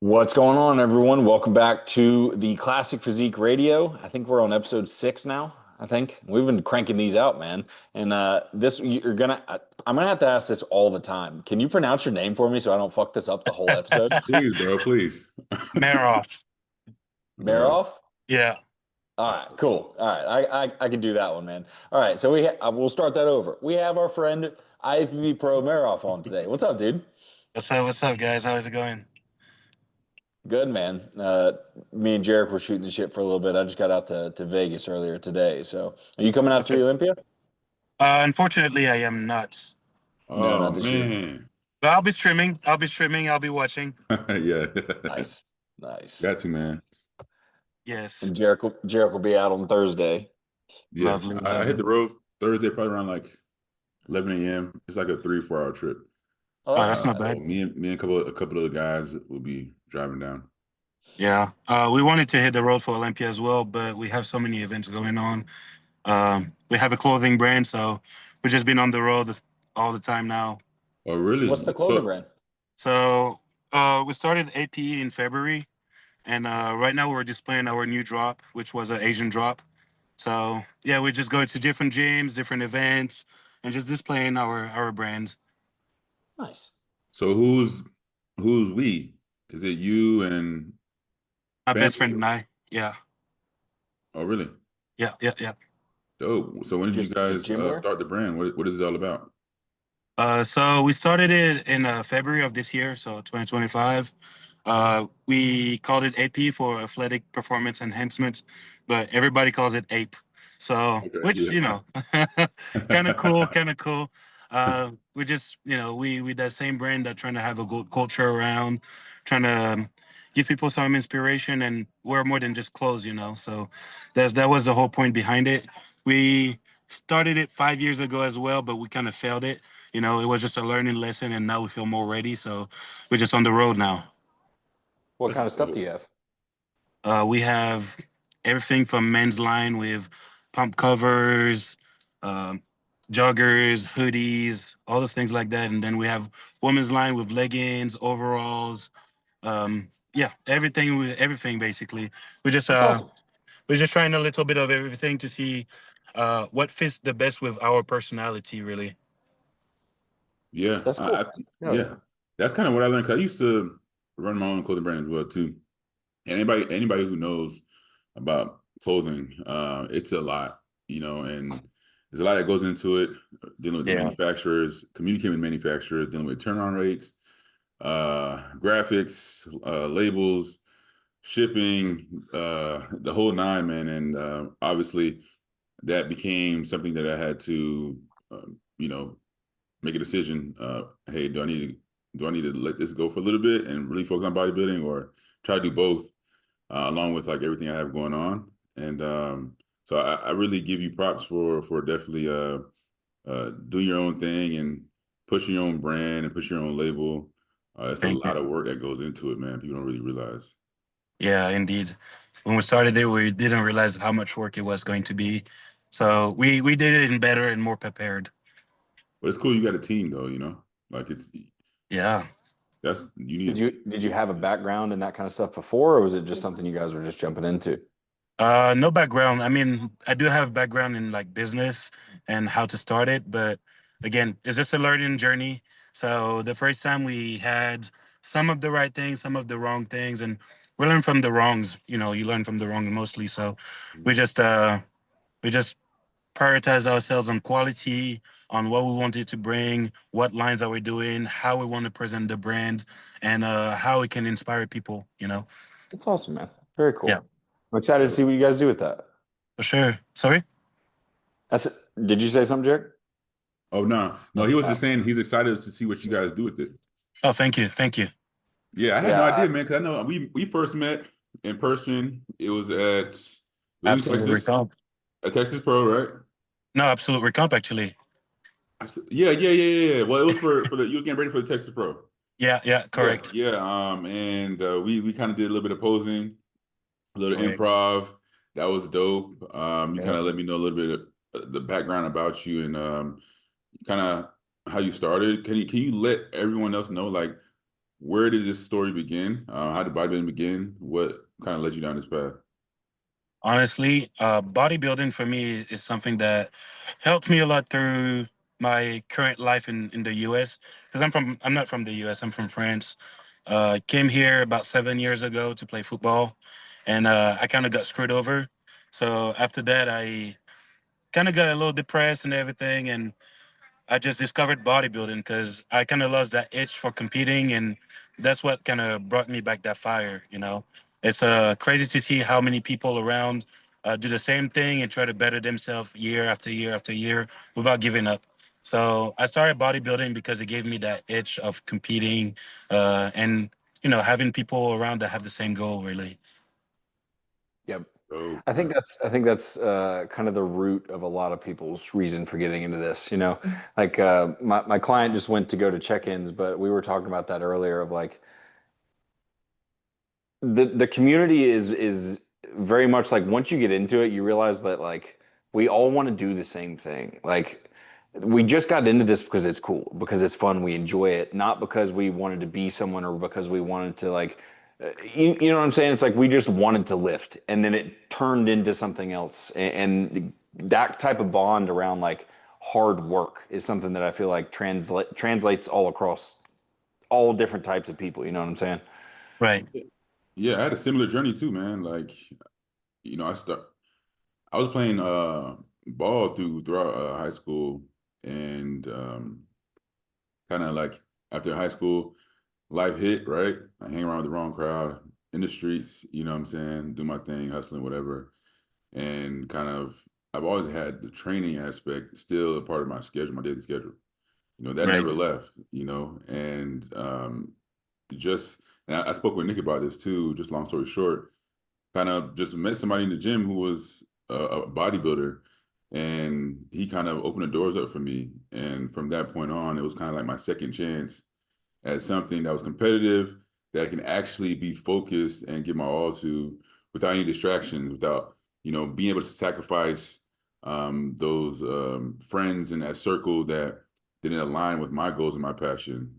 What's going on, everyone? Welcome back to the Classic Physique Radio. I think we're on episode 6 now. I think we've been cranking these out, man. And I'm gonna have to ask this all the time. Can you pronounce your name for me so I don't fuck this up the whole episode? Please, bro, please. Marof. Bro. Marof? Yeah. All right, cool. All right, I can do that one, man. All right, so we'll start that over. We have our friend IFBB Pro Marof on today. What's up, dude? What's up, guys? How's it going? Good, man. Me and Jarek were shooting the shit for a little bit. I just got out to Vegas earlier today. So, are you coming out to the Olympia? Unfortunately, I am not. No, Oh not this year. man. But I'll be streaming. I'll be watching. Yeah. Nice, nice. Got to, man. Yes. And Jarek will be out on Thursday. Yeah. Lovely, I lovely. hit the road Thursday, probably around like 11 a.m. It's like a 3-4 hour trip. Oh, That's not nice. bad. So me and a couple of the guys will be driving down. Yeah. We wanted to hit the road for Olympia as well, but we have so many events going on. We have a clothing brand, so we've just been on the road all the time now. Oh, really? What's the clothing brand? So we started APE in February, and right now we're displaying our new drop, which was an Asian drop. So yeah, we're just going to different gyms, different events, and just displaying our brands. Nice. So who's we? Is it you and My family? best friend and I. Yeah. Oh, really? Yeah. Dope. So when did you Just guys gym wear? start the brand? What is it all about? So we started it in February of this year, so 2025. We called it AP for Athletic Performance Enhancement, but everybody calls it APE. So, Okay, which, yeah. kind of cool. We just, we that same brand that trying to have a good culture around, trying to give people some inspiration and wear more than just clothes, So that was the whole point behind it. We started it 5 years ago as well, but we kind of failed it. It was just a learning lesson, and now we feel more ready. So we're just on the road now. What That's kind of stuff dope. do you have? We have everything from men's line with pump covers, um, joggers, hoodies, all those things like that. And then we have women's line with leggings, overalls. Yeah, everything basically. We're just That's awesome. we're just trying a little bit of everything to see what fits the best with our personality, really. Yeah, That's cool, man. Hell yeah, that's kind of what I learned. 'Cause I used to run my own clothing brand as well too. And anybody who knows about clothing, it's a lot, and there's a lot that goes into it. Dealing with the Yeah. manufacturers, communicating with manufacturers, dealing with turnaround rates, graphics, labels, shipping, the whole nine, man. And obviously, that became something that I had to, you know, make a decision. Hey, do I need to let this go for a little bit and really focus on bodybuilding, or try to do both, along with like everything I have going on? And so I really give you props for definitely doing your own thing and pushing your own brand and pushing your own label. It's a Thank you. lot of work that goes into it, man. People don't really realize. Yeah, indeed. When we started it, we didn't realize how much work it was going to be. So we did it in better and more prepared. But it's cool you got a team though, like Yeah. you need Did a you team. did you have a background in that kind of stuff before, or was it just something you guys were just jumping into? No background. I mean, I do have background in like business and how to start it, but again, it's just a learning journey. So the first time we had some of the right things, some of the wrong things, and we learn from the wrongs. You learn from the wrong mostly. So we just uh we just prioritize ourselves on quality, on what we wanted to bring, what lines are we doing, how we want to present the brand, and how it can inspire people. That's awesome, man. Very Yeah, cool. I'm excited to see what you guys do with that. for sure. Sorry? That's it. Did you say something, Jarek? Oh no, he was Uh, just saying he's excited to see what you guys do with it. Oh, thank you. Thank you. Yeah, I had no yeah, idea, man, because I know we first met in person. It was at Lubbock, Absolute Texas, recomp. at Texas Pro, right? No, absolute recomp, actually. Yeah. Well, it was for the you was getting ready for the Texas Pro. Yeah, Yeah, correct. yeah. And we kind of did a little bit of posing, a little Correct. improv. That was dope. You kind Yeah. of let me know a little bit of the background about you and kind of how you started. Can you let everyone else know like where did this story begin? How did bodybuilding begin? What kind of led you down this path? Honestly, bodybuilding for me is something that helped me a lot through my current life in the U.S. Because I'm not from the U.S. I'm from France. Came here about 7 years ago to play football, and I kind of got screwed over. So after that, I kind of got a little depressed and everything, and I just discovered bodybuilding because I kind of lost that itch for competing, and that's what kind of brought me back that fire. It's crazy to see how many people around do the same thing and try to better themselves year after year after year without giving up. So I started bodybuilding because it gave me that itch of competing, and having people around that have the same goal. Really. Yep. Oh, I think that's kind of the root of a lot of people's reason for getting into this. Like my client just went to go to check-ins, but we were talking about that earlier of like the community is very much like once you get into it, you realize that like we all want to do the same thing. Like we just got into this because it's cool, because it's fun, we enjoy it, not because we wanted to be someone or because we wanted to like you know what I'm saying? It's like we just wanted to lift and then it turned into something else. And that type of bond around like hard work is something that I feel like translates all across all different types of people, you know what I'm saying? Right. yeah, I had a similar journey too, man. Like, I was playing ball throughout high school, and kind of like after high school, life hit, right? I hang around with the wrong crowd in the streets, you know what I'm saying? Do my thing, hustling, whatever. And kind of, I've always had the training aspect still a part of my schedule, my daily schedule. That Right. never left, and just, and I spoke with Nick about this too, just long story short, kind of just met somebody in the gym who was a bodybuilder, and he kind of opened the doors up for me. And from that point on, it was kind of like my second chance at something that was competitive, that I can actually be focused and give my all to without any distractions, without, being able to sacrifice those friends in that circle that didn't align with my goals and my passion.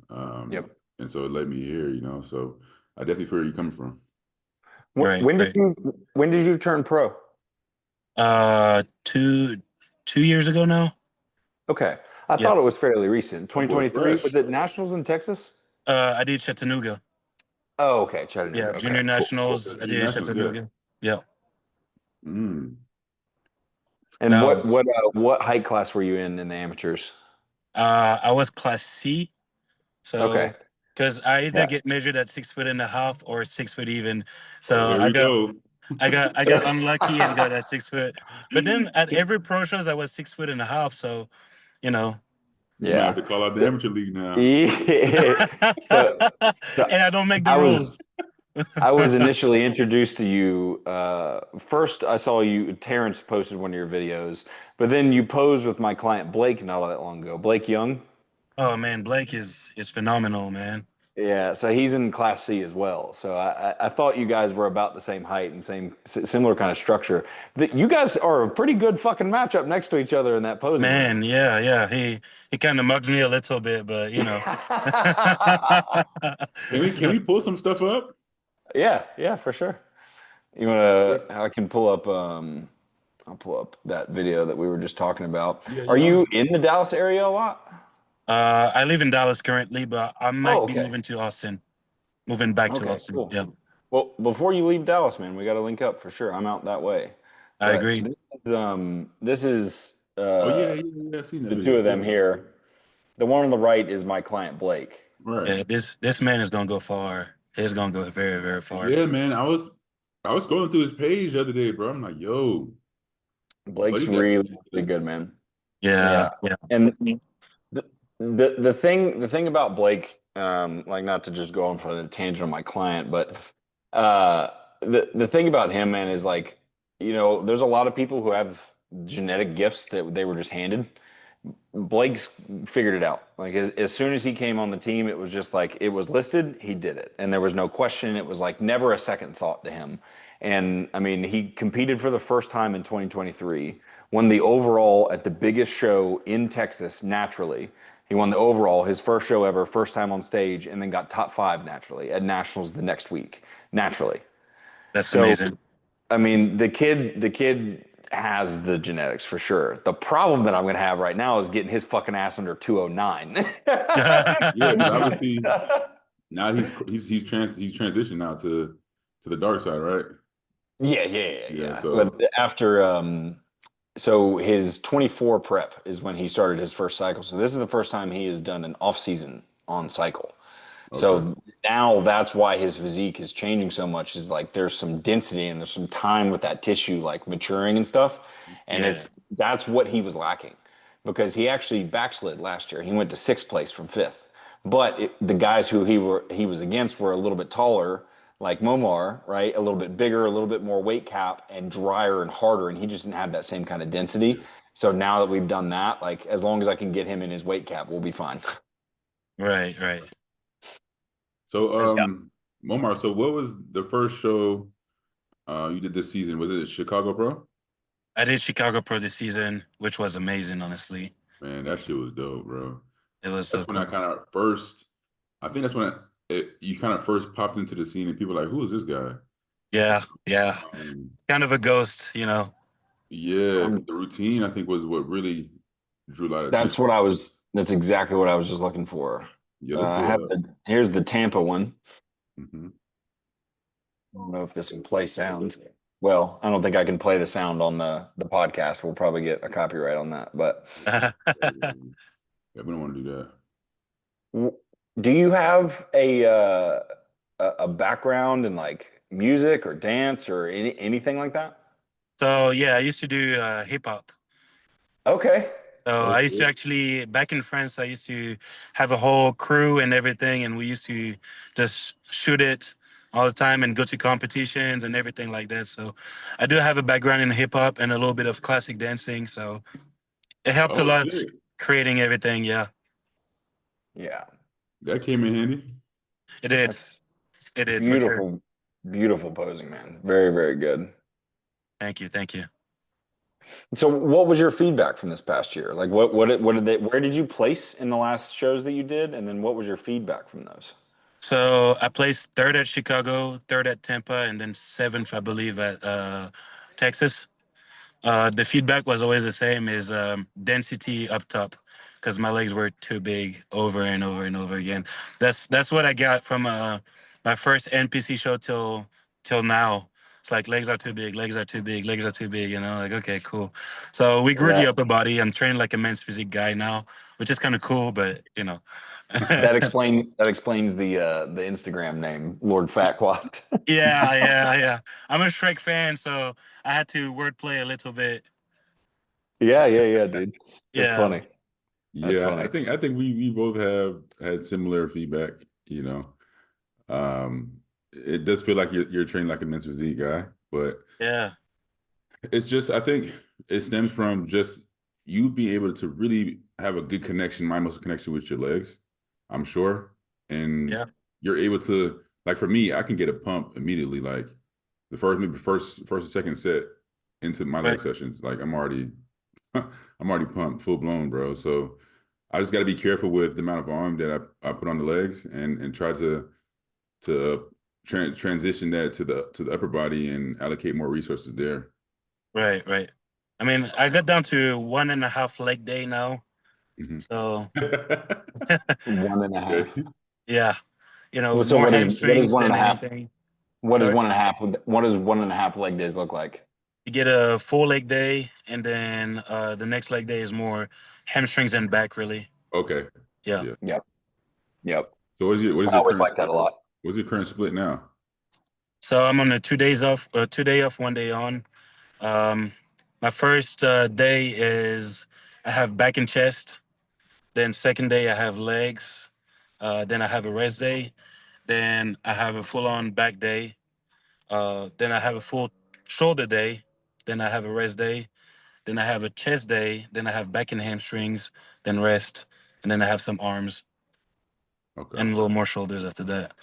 Yep. And so it led me here, so I definitely feel where you're coming from. Right. When did Right. you turn pro? 2 years ago now. Okay. I Yep. thought it was fairly recent. That boy 2023. Was fresh. it Nationals in Texas? I did Chattanooga. Oh, okay. Yeah, Chattanooga. Okay. junior Cool. Cool. nationals. I Junior did nationals, yeah. Chattanooga. Yeah, Mm. And that what was. what height class were you in the amateurs? I was class C, so Okay. because I either Yeah. get measured at 6'1.5" or 6 foot even. Oh, So there I we got go. I got I got unlucky and got at 6 foot. But then at every pro shows I was 6'1.5". So you know, You might have Yeah. to call out the So, amateur league now. yeah. So, so and I don't make the I was rules. I was initially introduced to you. First, I saw you. Terrence posted one of your videos, but then you posed with my client Blake not all that long ago. Blake Young. Oh man, Blake is phenomenal, man. Yeah, so he's in Class C as well. So I thought you guys were about the same height and similar kind of structure. That you guys are a pretty good fucking matchup next to each other in that posing ring. Man, yeah, yeah. He kind of mugged me a little bit, but Can we pull some stuff up? Yeah, yeah, for sure. You Yeah, wanna? I can pull up. I'll pull up that video that we were just talking about. yeah, Are yeah. you in the Dallas area a lot? I live in Dallas currently, but I Oh, might be okay. moving to Austin. Moving back to Okay, Austin. cool. Yeah, Well, before you leave Dallas, man, we got to link up for sure. I'm out that way. I But agree. this is Oh, yeah, yeah, yeah. I seen that the two video. of them Yeah, here. The one on the right is my client Blake. right. Yeah, this man is gonna go far. He's gonna go very, very far. Yeah, man. I was scrolling through his page the other day, bro. I'm like, yo, Blake's buddy got some. really, really good, man. Yeah, Yeah. yeah. And the thing about Blake, like not to just go on for a tangent on my client, but the thing about him, man, is like, there's a lot of people who have genetic gifts that they were just handed. Blake's figured it out. Like as soon as he came on the team, it was just like it was listed, he did it. And there was no question. It was like never a second thought to him. And I mean, he competed for the first time in 2023, won the overall at the biggest show in Texas naturally. He won the overall, his first show ever, first time on stage, and then got top 5 naturally at nationals the next week, naturally. That's So, amazing. I mean, the kid has the genetics for sure. The problem that I'm going to have right now is getting his fucking ass under 209. Yeah, because obviously now he's transitioned now to the dark side, right? Yeah, Yeah. so But after so his 24 prep is when he started his first cycle. So this is the first time he has done an off season on cycle. okay. So now that's why his physique is changing so much, is like there's some density and there's some time with that tissue like maturing and stuff. And Yeah. that's what he was lacking, because he actually backslid last year. He went to 6th place from 5th. But the guys who he was against were a little bit taller, like Momar, right? A little bit bigger, a little bit more weight cap, and drier and harder, and he just didn't have that same kind of density. So now that we've done that, like as long as I can get him in his weight cap, we'll be fine. Right. So Yeah. Momar, so what was the first show you did this season? Was it Chicago Pro? I did Chicago Pro this season, which was amazing, honestly. Man, that shit was dope, bro. It was so That's when cool. I kind of first, I think that's when you kind of first popped into the scene and people were like, who is this guy? Yeah. Um, Kind of a ghost, yeah, Um, the routine I think was what really drew a lot of attention. that's exactly what I was just looking for. Yeah, let's I pull have it up. here's the Tampa one. Mm-hmm. I don't know if this will play sound. Well, I don't think I can play the sound on the podcast. We'll probably get a copyright on that. But Yeah, we don't want to do that. do you have a background in like music or dance or anything like that? So yeah, I used to do hip hop. Okay. So Oh, I used to shit. actually, back in France, I used to have a whole crew and everything, and we used to just shoot it all the time and go to competitions and everything like that. So I do have a background in hip hop and a little bit of classic dancing. So it helped a Oh, lot shit. creating everything. Yeah, Yeah. That came in handy. it did. That's It did for sure. beautiful, beautiful posing, man. Very, very good. Thank you. So, what was your feedback from this past year? Like, what did they? Where did you place in the last shows that you did, and then what was your feedback from those? So I placed third at Chicago, third at Tampa, and then seventh, I believe, at Texas. The feedback was always the same: is density up top, because my legs were too big over and over and over again. That's what I got from my first NPC show till now. It's like legs are too big, legs are too big, legs are too big. Like okay, cool. So we And grew the upper body. I'm training like a men's physique guy now, which is kind of cool, but that explains the Instagram name, Lord Fat Quad. Yeah. I'm a Shrek fan, so I had to wordplay a little bit. Yeah, dude. That's Yeah. funny. That's Yeah, funny. I think we both have had similar feedback, you know. It does feel like you're trained like a men's physique guy, but Yeah. it's just I think it stems from just you being able to really have a good connection, mind muscle connection with your legs, I'm sure. And Yeah. you're able to, like for me, I can get a pump immediately, like the first or second set into my leg Right. sessions. Like I'm already I'm already pumped, full blown, bro. So I just got to be careful with the amount of volume that I put on the legs and try to transition that to the upper body and allocate more resources there. Right. I mean, I got down to 1.5 leg day now. Mhm. So One and a half. Okay. yeah, Well, so more what is hamstrings one and than a half? anything. What is Sorry. one and a half? What does 1.5 leg days look like? You get a full leg day, and then the next leg day is more hamstrings and back, really. Okay. Yeah. Yeah. Yep. Yep. So what is I your always current like that a lot. what's your current split now? So I'm on a 2 days off, 2 day off, 1 day on. Um, my first day is I have back and chest. Then second day I have legs. Then I have a rest day. Then I have a full-on back day. Then I have a full shoulder day. Then I have a rest day. Then I have a chest day. Then I have back and hamstrings. Then rest. And then I have some arms Okay. and a little more shoulders after that.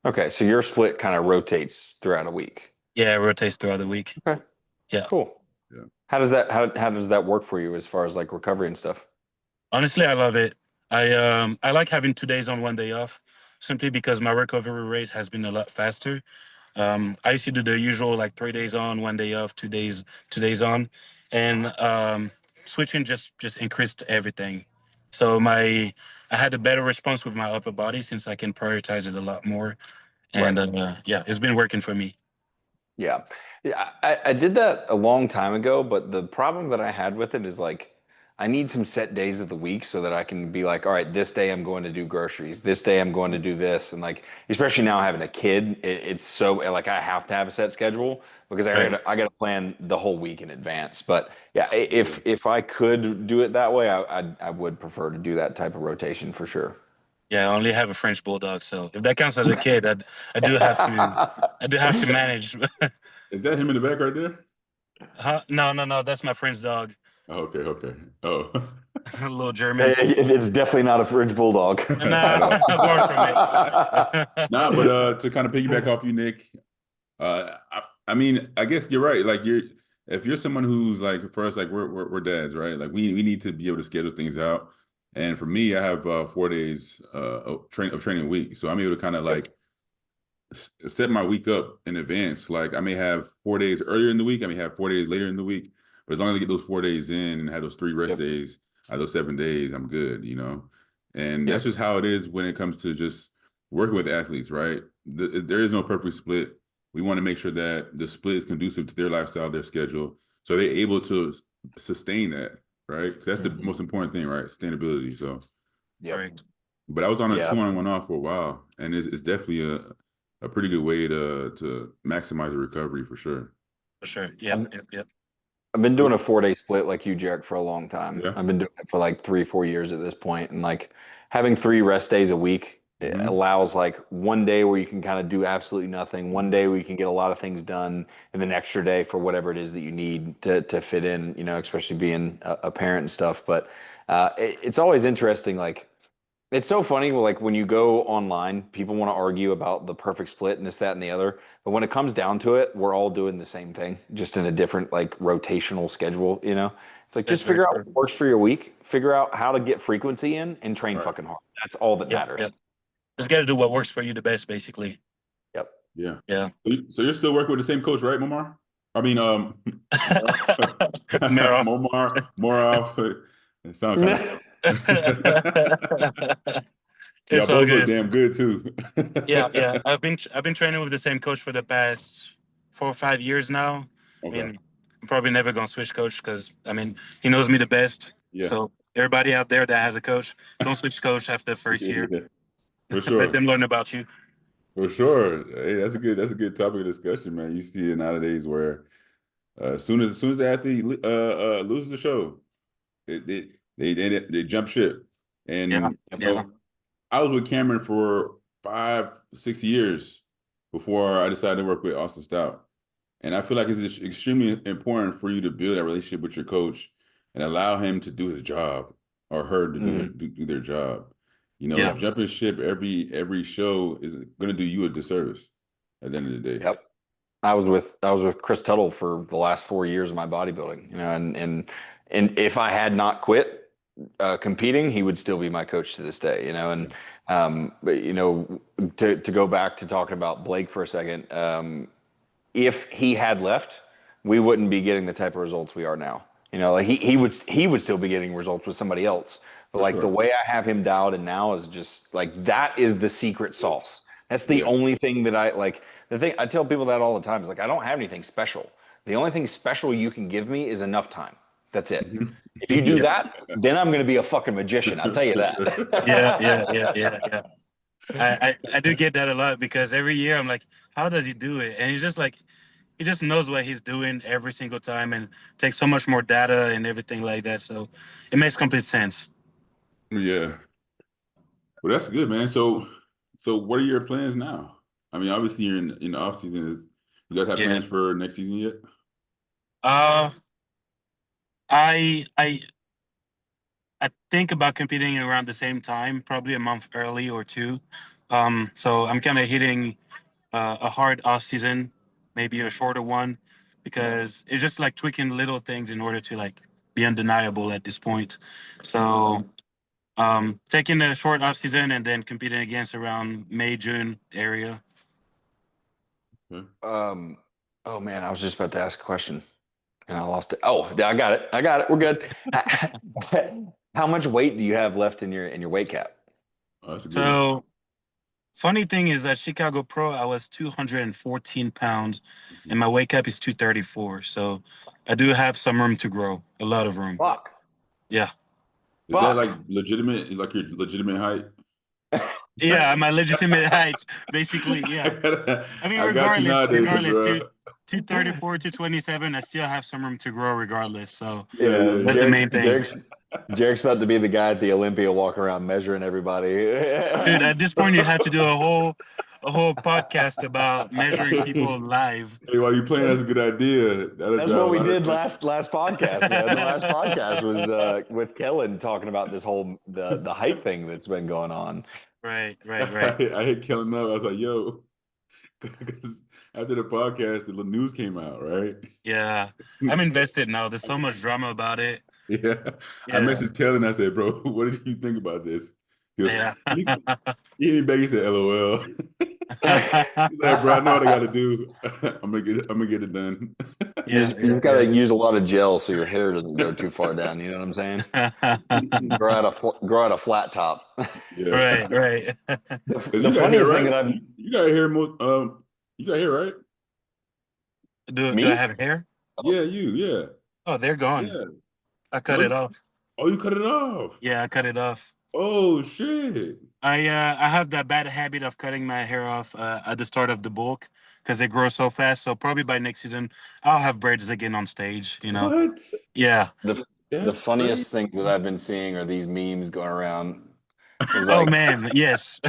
Okay, so your split kind of rotates throughout a week. Yeah, it rotates throughout the week. Okay, Yeah. cool. Yeah. How does that work for you as far as like recovery and stuff? Honestly, I love it. I like having 2 days on, 1 day off, simply because my recovery rate has been a lot faster. I used to do the usual like 3 days on, 1 day off, 2 days on, and switching just increased everything. So I had a better response with my upper body since I can prioritize it a lot more, and yeah, it's been working for me. Yeah. Yeah. I did that a long time ago, but the problem that I had with it is like I need some set days of the week so that I can be like, all right, this day I'm going to do groceries. This day I'm going to do this. And like, especially now having a kid, it's so like I have to have a set schedule because Right. I gotta plan the whole week in advance. But yeah, if I could do it that way, I would prefer to do that type of rotation for sure. Yeah, I only have a French bulldog, so if that counts as a kid, I do have to I do have to manage. Is that him in the back right there? Huh? No, no, no. That's my friend's dog, Oh, okay, okay. Oh, a little German. It's definitely not a French bulldog. I Nah, know. far from it. Nah, but to kind of piggyback off you, Nick, I mean, I guess you're right. Like if you're someone who's like, for us, like we're dads, right? Like we need to be able to schedule things out. And for me, I have 4 days of training a week, so I'm able to kind of Yep. like set my week up in advance. Like I may have 4 days earlier in the week, I may have 4 days later in the week, but as long as I get those 4 days in and have those 3 rest Yep. days, I have those 7 days, I'm good, you know. And that's Yep. just how it is when it comes to just working with athletes, right? There is no perfect split. We want to make sure that the split is conducive to their lifestyle, their schedule, so they're able to sustain that, right? 'Cause that's the Mhm. most important thing, right? Sustainability. So, Yep. Correct. but I was on a Yeah. 2-on-1 off for a while, and it's definitely a pretty good way to maximize the recovery for sure. For sure. Yep. Yep. Yep. I've been doing a 4 day split like you, Jarek, for a long time. Yeah. I've been doing it for like 3, 4 years at this point, and like having 3 rest days a week it Hmm. allows like one day where you can kind of do absolutely nothing, one day where you can get a lot of things done, and then extra day for whatever it is that you need to fit in. You know, especially being a parent and stuff. But it's always interesting, like. It's so funny, like when you go online, people want to argue about the perfect split and this, that, and the other. But when it comes down to it, we're all doing the same thing, just in a different like rotational schedule, you know? It's like That's just very figure out true. what works for your week, figure out how to get frequency in and train Right. fucking hard. That's all that Yep. Yep. matters. Just got to do what works for you the best, basically. Yep. Yeah. Yeah. So you're still working with the same coach, right, Momar? I mean, Mero. Morof. It sounds kind of silly. Y'all It's all both look good. damn good too. Yeah, yeah. I've been training with the same coach for the past 4 or 5 years now. I Okay. mean, I'm probably never gonna switch coach because I mean he knows me the best. Yeah. So everybody out there that has a coach, don't switch coach after the first year. Yeah. For Let sure. them learn about you. For sure. Hey, that's a good topic of discussion, man. You see it nowadays where as soon as the athlete loses the show, they jump ship. Yeah, And you yeah, know, I was with Cameron for 5, 6 years before I decided to work with Austin Stout. And I feel like it's just extremely important for you to build that relationship with your coach and allow him to do his job or her to Mhm. do their job. You know, yeah. jumping ship every show is going to do you a disservice at the end of the day. Yep. I was with Chris Tuttle for the last 4 years of my bodybuilding, you know, and if I had not quit competing, he would still be my coach to this day, you know, Yeah. and but you know, to go back to talking about Blake for a second, if he had left, we wouldn't be getting the type of results we are now. You know, like he would still be getting results with somebody else. But For like the sure. way I have him dialed in now is just like that is the secret sauce. That's the Yeah. only thing that I like. The thing I tell people that all the time is like I don't have anything special. The only thing special you can give me is enough time. That's it. Mhm. If you do Yeah. that, then I'm going to be a fucking magician. I'll tell you For sure. Yeah, yeah, that. yeah, yeah, yeah. I do get that a lot because every year I'm like, how does he do it? And he's just like, he just knows what he's doing every single time and takes so much more data and everything like that. So it makes complete sense. Yeah. Well, that's good, man. So what are your plans now? I mean, obviously you're in the off season. You guys have Yeah. plans for next season yet? Uh, I I think about competing around the same time, probably a month early or two. So I'm kind of hitting a hard off season, maybe a shorter one, because it's just like tweaking little things in order to like be undeniable at this point. So Taking a short off season and then competing against around May, June area. Oh man, I was just about to ask a question and I lost it. Oh, yeah, I got it. I got it. We're good. How much weight do you have left in your weight cap? Oh, that's a good one. So funny thing is at Chicago Pro, I was 214 pounds and my weight cap is 234. So I do have some room to grow, a lot of room. Fuck. Yeah. Is that like Fuck. legitimate, like your legitimate height? Yeah, my legitimate heights, basically. Yeah. I mean, I got you nowadays, bro. 234, 227, I still have some room to grow regardless. So Yeah, that's the main thing. Jarek's about to be the guy at the Olympia walking around measuring everybody. Dude, at this point, you have to do a whole podcast about measuring people live. Hey, while you playing, that's a good idea. That's what we did last podcast, man. The last podcast was with Kellen talking about this whole the height thing that's been going on. Right. I hit Kellen up. I was like, yo, because after the podcast, the news came out, right? Yeah. I'm invested now. There's so much drama about it. Yeah. I messaged Kellen. I said, bro, what did you think about this? He goes, Yeah. he hit me back. He said, LOL. He's like, bro, I know what I got to do. I'm gonna get it done. You've got to use a lot of gel so your hair doesn't go too far down. You know what I'm saying? grow out a flat top. Yeah. Right. The funniest thing that I've you got hair you got hair, right? Do I have hair? Yeah, yeah. Oh, they're gone. Yeah. I cut it off. Oh, you cut it off? Yeah, I cut it off. Oh shit! I have that bad habit of cutting my hair off at the start of the bulk because they grow so fast. So probably by next season, I'll have braids again on stage. You know? What? Yeah. The funniest things that I've been seeing are these memes going around. Oh man, yes.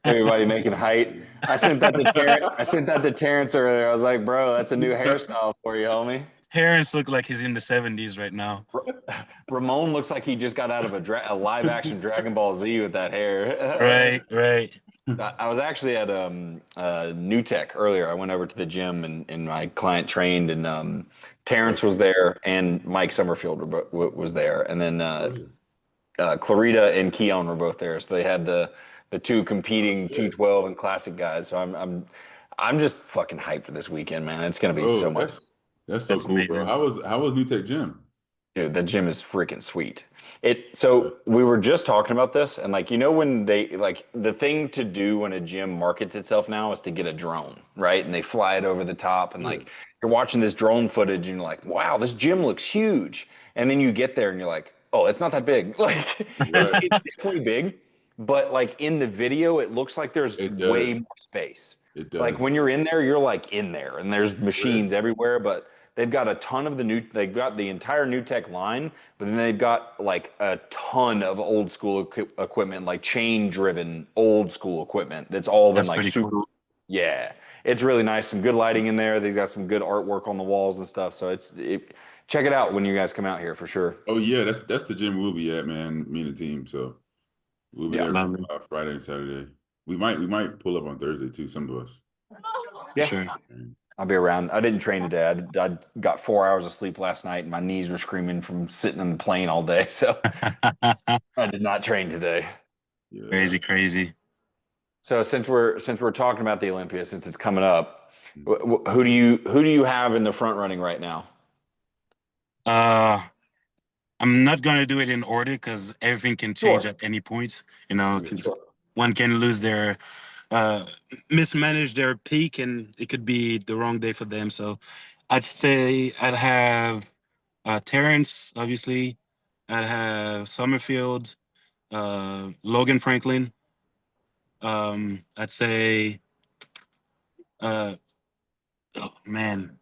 Everybody making height. I sent that to Terrence earlier. I was like, bro, that's a new hairstyle for you, homie. Terrence look like he's in the 70s right now. Ramon looks like he just got out of a live action Dragon Ball Z with that hair. Right. I was actually at New Tech earlier. I went over to the gym and my client trained, and Terrence was there and Mike Summerfield was there, and then Clarita and Keon were both there. So they had the two competing 212 and classic guys. So I'm just fucking hyped for this weekend, man. It's gonna be so much. That's so cool, amazing. bro. How was New Tech Gym? Dude, that gym is freaking sweet. So we were just talking about this, and like, you know, when they like the thing to do when a gym markets itself now is to get a drone, right? And they fly it over the top, and like you're watching this drone footage, and you're like, wow, this gym looks huge. And then you get there, and you're like, oh, it's not that big. Like it's definitely big, but like in the video, it looks like there's way more space. It does. Like when you're in there, you're like in there, and there's machines everywhere, but they've got a ton of they've got the entire New Tech line, but then they've got like a ton of old school equipment, like chain driven old school equipment that's all been like super cool. Yeah, it's really nice. Some good lighting in there. They've got some good artwork on the walls and stuff. So check it out when you guys come out here for sure. Oh yeah, that's the gym we'll be at, man. Me and the team. So we'll be there Friday and Saturday. We might pull up on Thursday too. Some of us. Yeah. Sure. I'll be around. I didn't train today. I got 4 hours of sleep last night, and my knees were screaming from sitting in the plane all day. So I did not train today. Yeah. Crazy. So since we're talking about the Olympia, since it's coming up, who do you have in the front running right now? I'm not gonna do it in order because everything can change at any point. You know, one can lose their mismanage their peak and it could be the wrong day for them. So I'd say I'd have Terrence, obviously. I'd have Summerfield, Logan Franklin. I'd say oh man,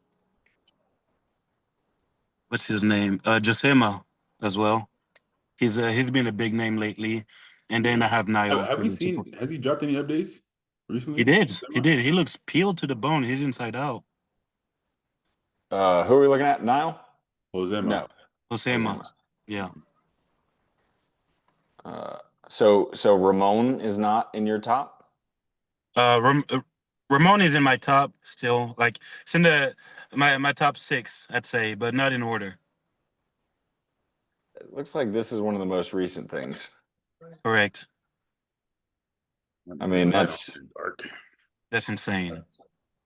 what's his name? Josema as well. He's been a big name lately. And then I have Niall. Have we seen? Has he dropped any updates recently? He did. He looks peeled to the bone. He's inside out. Who are we looking at? Niall? Josema. No. Josema. Yeah. So Ramon is not in your top? Ramon is in my top still. Like it's in my top 6, I'd say, but not in order. It looks like this is one of the most recent things. Correct. I mean, Light on dark. That's insane.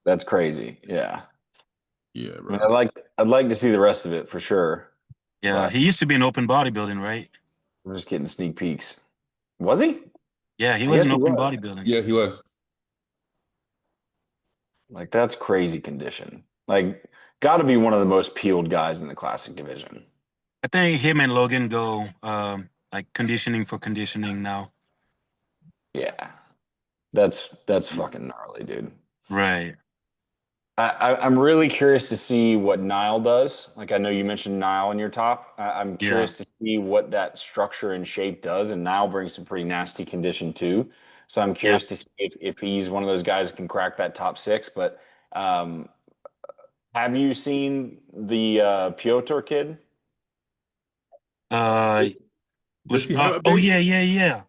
that's crazy. Yeah. Yeah, I mean, bro. I'd like to see the rest of it for sure. Yeah, But he used to be in open bodybuilding, right? we're just getting sneak peeks. Was he? Yeah, he I was guess in he open was. bodybuilding. Yeah, he was. Like that's crazy condition. Like got to be one of the most peeled guys in the classic division. I think him and Logan go like conditioning for conditioning now. Yeah. That's fucking gnarly, dude. Right. I'm really curious to see what Nile does. Like I know you mentioned Nile in your top. I'm Yeah. curious to see what that structure and shape does. And Nile brings some pretty nasty condition too. So I'm Yeah. curious to see if he's one of those guys that can crack that top six. But um, have you seen the Piotr kid? Uh, Does which he have oh updates? yeah.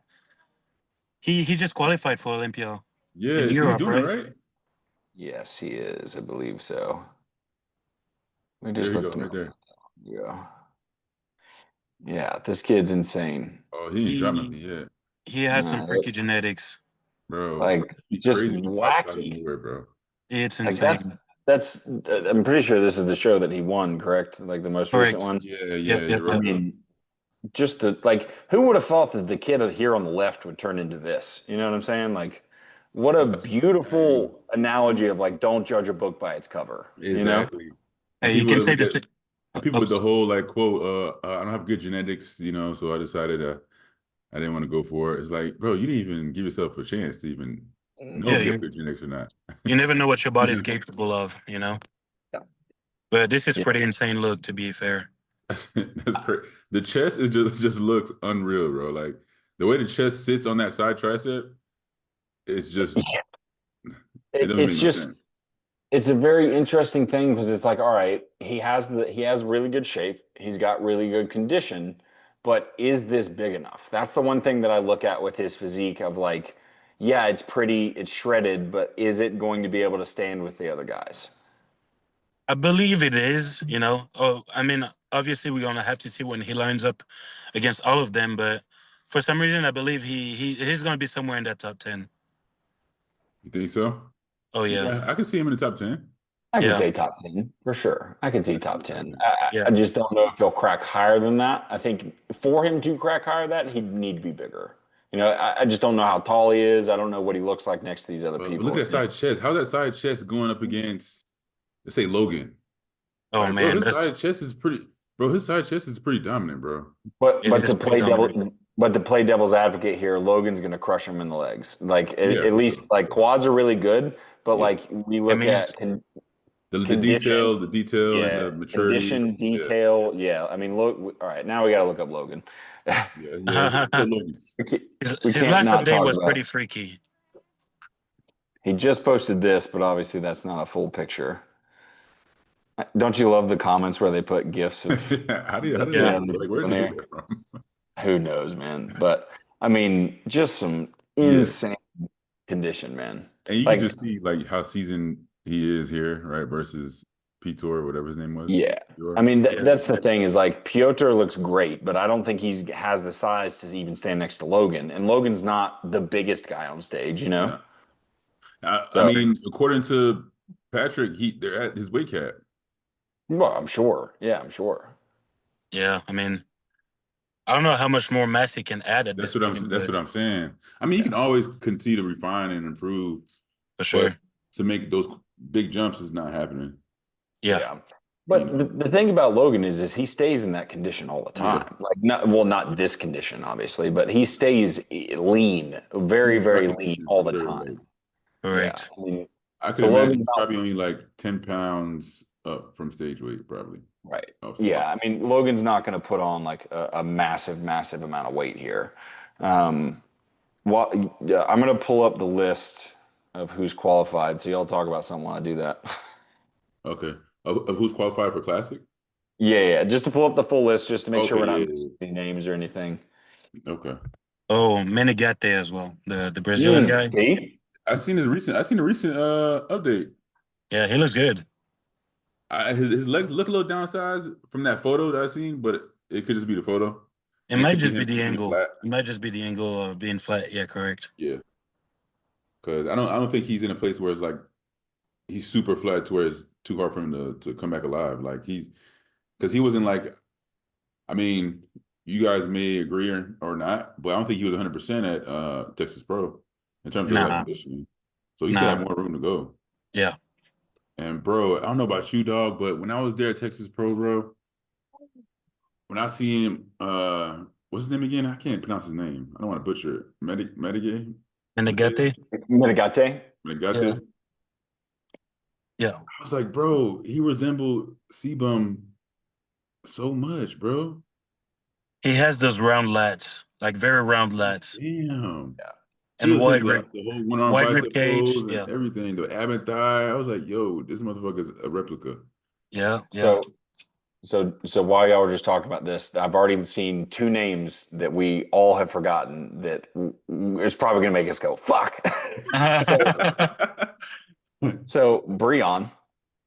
He just qualified for Olympia Yeah, in he's Europe, doing it right? right. Yes, he is. I believe so. We There just you go, looked him right up. there. Yeah. Yeah, this kid's insane. Oh, he ain't dropped He nothing yet, he has some No, freaky genetics. bro. like It'd be just crazy if he pops out of wacky. nowhere, bro. It's Like insane. that's I'm pretty sure this is the show that he won, correct? Like the most recent Correct. one. Yeah, Yep, you're I right, bro. mean, just the like who would have thought that the kid here on the left would turn into this? You know what I'm saying? Like what a That's insane. beautiful analogy of like don't judge a book by its cover, you know? Exactly. And Hey, you can say this. people with the whole like quote, I don't have good genetics, so I decided I didn't want to go for it. It's like, bro, you didn't even give yourself a chance to even know Yeah, if you have you good genetics or not. you never know what your You body's just capable of, you know? Yeah. But this is Yeah. pretty insane look, to be fair. that's crazy. The chest is just looks unreal, bro. Like the way the chest sits on that side tricep, it's just it doesn't make It's no just sense. it's a very interesting thing because it's like, all right, he has really good shape, he's got really good condition, but is this big enough? That's the one thing that I look at with his physique of like, yeah, it's shredded, but is it going to be able to stand with the other guys? I believe it is, you know. Oh, I mean, obviously we're gonna have to see when he lines up against all of them, but for some reason I believe he's gonna be somewhere in that top 10. You think so? Oh yeah. Yeah, I can see him in the top 10. I could Yeah. say top 10 for sure. I could see I can see him top in the top 10. 10. Yeah. I just don't know if he'll crack higher than that. I think for him to crack higher than that, he'd need to be bigger. You know, I just don't know how tall he is. I don't know what he looks like next to these other But look at people. that side chest. How's that side chest going up against, let's say, Logan? Oh Like, bro, man, his that's side chest is pretty. Bro, his side chest is pretty dominant, bro. it is pretty dominant. But to play devil's advocate here, Logan's going to crush him in the legs. Like Yeah, at for least sure. like quads are really good, but Yeah, like we I look mean, at the condition, detail, and yeah, the maturity. condition, Yeah, detail, yeah. I mean, look, all right, now we got to look up Logan. yeah. Let's go Logan. we can't, his we his can't last not update talk was about. pretty freaky. He just posted this, but obviously that's not a full picture. Don't you love the comments where they put gifs of How did Yeah. they the like? Where people in did they here? get that from? Who knows, man? But I mean, just some Yeah, insane condition, man. and you can Like, just see like how seasoned he is here, right? Versus Pitor, whatever his name was. yeah. I Pitor. mean, Yeah. that's the thing is like Piotr looks great, but I don't think has the size to even stand next to Logan. And Logan's not the biggest guy on stage, you know? No, I So, mean, according to Patrick, they're at his weight cap. well, I'm sure. Yeah, I'm sure. Yeah. I mean, I don't know how much more mass he can add at this point, That's but what I'm saying. I mean, you Yeah, can always continue to refine and improve, for but sure. to make those big jumps is not happening. Yeah. yeah. You But know. the thing about Logan is he stays in that condition all the Yeah. time. Like, not this condition, obviously, but he stays lean, very, Yeah, by very lean condition all for the sure. time. Like Yeah. Correct. I mean, I could so imagine Logan's he's not probably only like 10 pounds up from stage weight, probably. right. So, Yeah. I mean, Logan's not going to put on like a massive, massive amount of weight here. Um, Well, yeah, I'm going to pull up the list of who's qualified. So y'all talk about something while I do that. okay. Of who's qualified for Classic? Yeah. Just to pull up the full list, just to make sure Okay, we're not yeah. missing any names or anything. Okay. Oh, Menegate as well, the Brazilian guy. See? I seen a recent update. Yeah, he looks good. His legs look a little downsized from that photo that I seen, but it could just be the photo. It And might could be just be him the being angle. flat. It might just be the angle of being flat. Yeah, correct. Yeah, because I don't think he's in a place where it's like he's super flat to where it's too hard for him to come back alive. Like because he wasn't like, I mean, you guys may agree or not, but I don't think he was 100% at Texas Pro in terms of like Nah, conditioning. So he still had nah. more room to go. Yeah. And bro, I don't know about you, dog, but when I was there at Texas Pro, bro, when I see him, what's his name again? I can't pronounce his name. I don't want to butcher it. Medigay? And the Gete? Mitigate. Yeah. Medigate? Yeah. I was like, bro, he resembled C-Bum so much, bro. He has those round lats, like very round lats, Damn. He and was hitting the whole one-arm wide rib bicep cage. pulls and Yeah. everything, the ab and thigh. I was like, yo, this motherfucker's a replica. Yeah. Yeah. So while y'all were just talking about this, I've already seen two names that we all have forgotten that is probably going to make us go fuck. So Breon.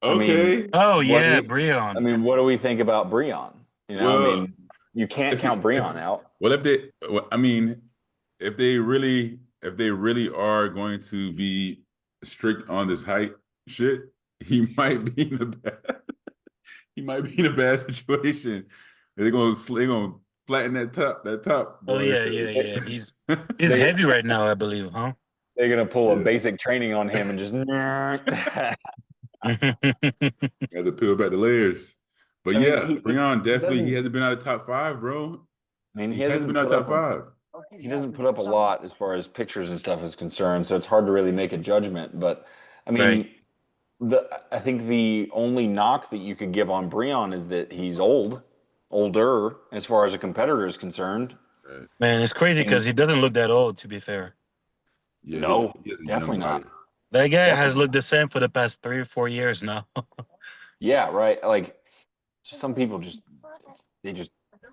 I mean, Okay. Oh what do yeah, we? I Breon. mean, what do we think about Breon? You know, I Well, mean, you can't if you, count if Breon out. well, I mean, if they really are going to be strict on this height shit, he might be in a bad, he might be in a bad situation. They're gonna flatten that top Oh boy. yeah, yeah, yeah. He's They heavy right now, I believe, huh? they're gonna pull a Yeah. basic training on him and just. Had to peel back the layers. But I mean, yeah, Breon he definitely he doesn't. hasn't been out of top five, bro. I mean, He hasn't been out of top five. he doesn't put up a lot as far as pictures and stuff is concerned, so it's hard to really make a judgment. But I Right. mean, I think the only knock that you could give on Breon is that he's older as far as a competitor is concerned. Right. Man, it's crazy because And he doesn't look that old, to be fair. Yeah, no, he has a young definitely body. not. That guy has Definitely looked not. the same for the past 3 or 4 years now. Yeah, right. Like some people just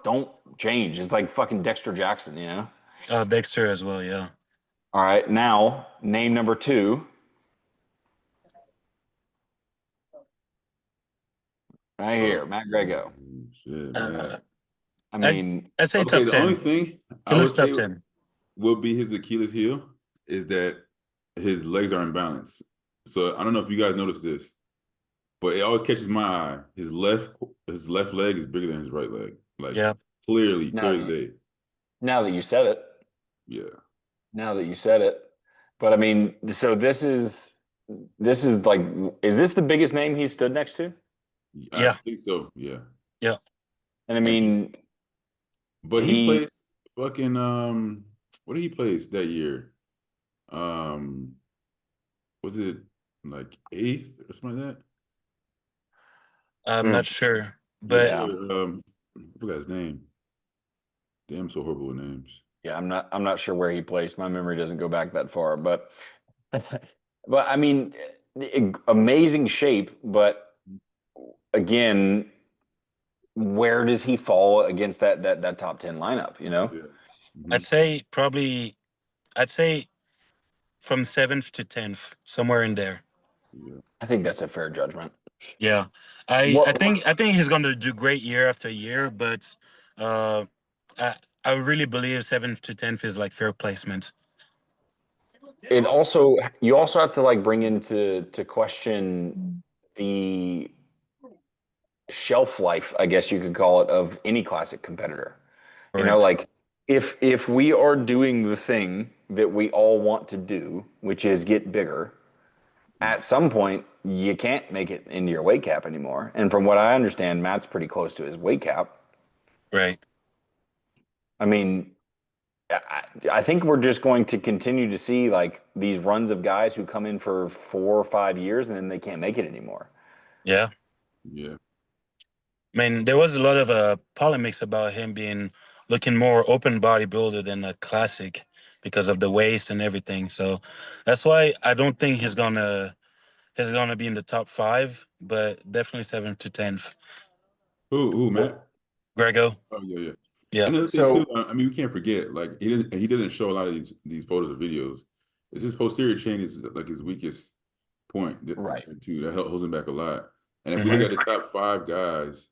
don't change. It's like fucking Dexter Jackson, you know? Dexter as well, yeah. All right, now name number two. Right here, Matt Grego. Shit, Uh, man. I I'd, mean, I'd say Okay, top the only 10. thing He I would looks say top 10. will be his Achilles heel is that his legs are imbalanced. So I don't know if you guys noticed this, but it always catches my eye. His left leg is bigger than his right leg. Like Yeah. clear now, as day. now that you said it, Yeah. now that you said it, but I mean, so this is like, is this the biggest name he's stood next to? I Yeah. think so. Yeah. Yeah. And I And mean, but he he plays fucking what did he place that year? Um was it like eighth or something like that? I'm not sure. Yeah, But yeah, I forgot his name. Damn, so horrible with names. yeah, I'm not sure where he placed. My memory doesn't go back that far, but but I mean, amazing shape, but again, where does he fall against that top 10 lineup, you know? Yeah. I'd Mhm. say probably, I'd say from 7th to 10th, somewhere in there. Yeah. I think that's a fair judgment. Yeah. I What think he's going to do great year after year, but uh, I, I really believe 7th to 10th is like fair placement. it also you also have to like bring into to question the shelf life, I guess you could call it, of any classic competitor. You know, Correct. like if we are doing the thing that we all want to do, which is get bigger, at some point you can't make it into your weight cap anymore. And from what I understand, Matt's pretty close to his weight cap. Right. I mean, I think we're just going to continue to see like these runs of guys who come in for 4 or 5 years and then they can't make it anymore. Yeah. Yeah. I mean, there was a lot of polemics about him being looking more open bodybuilder than a classic because of the waist and everything. So that's why I don't think he's gonna be in the top 5, but definitely 7th to 10th. Who, Matt? Grego. Oh yeah, yeah. Yeah. Another thing too, So I mean, we can't forget, like he doesn't show a lot of these photos or videos. It's his posterior chain is like his weakest point right. that holds him back a lot. And if we look Hmm. at the top five guys,